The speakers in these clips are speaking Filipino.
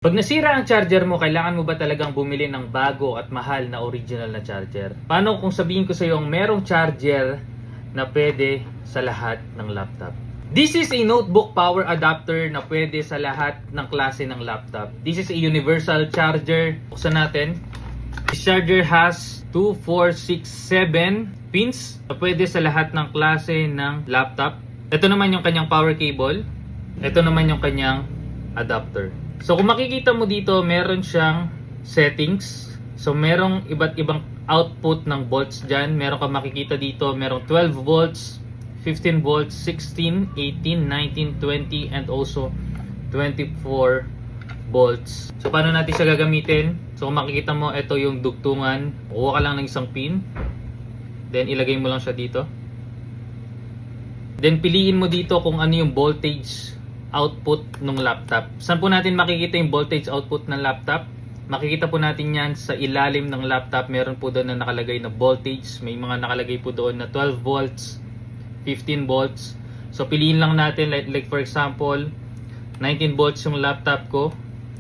Pag nasira ang charger mo, kailangan mo ba talagang bumili ng bago at mahal na original na charger? Paano kung sabihin ko sa iyo merong charger na pwede sa lahat ng laptop? This is a notebook power adapter na pwede sa lahat ng klase ng laptop. This is a universal charger. Buksan natin. This charger has 2, 4, 6, 7 pins na pwede sa lahat ng klase ng laptop. Ito naman yung kanyang power cable. Ito naman yung kanyang adapter. So kung makikita mo dito, meron siyang settings. So merong iba't ibang output ng volts dyan. Meron kang makikita dito, merong 12 volts, 15 volts, 16, 18, 19, 20, and also 24 volts. So paano natin siya gagamitin? So kung makikita mo, ito yung dugtungan. Kuha ka lang ng isang pin. Then ilagay mo lang siya dito. Then piliin mo dito kung ano yung voltage output ng laptop. Saan po natin makikita yung voltage output ng laptop? Makikita po natin yan sa ilalim ng laptop. Meron po doon na nakalagay na voltage. May mga nakalagay po doon na 12 volts, 15 volts. So piliin lang natin, like for example, 19 volts yung laptop ko.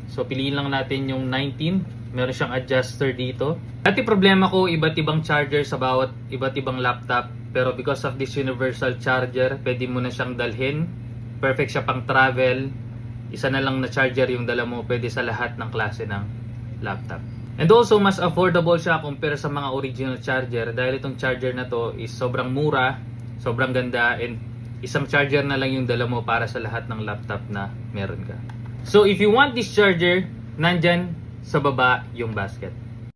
So piliin lang natin yung 19. Meron siyang adjuster dito. Dati problema ko, iba't ibang charger sa bawat iba't ibang laptop. Pero because of this universal charger, pwede mo na siyang dalhin. Perfect siya pang travel. Isa na lang na charger yung dala mo. Pwede sa lahat ng klase ng laptop. And also, mas affordable siya compare sa mga original charger. Dahil itong charger na to is sobrang mura, sobrang ganda, and isang charger na lang yung dala mo para sa lahat ng laptop na meron ka. So, if you want this charger, nandyan sa baba yung basket.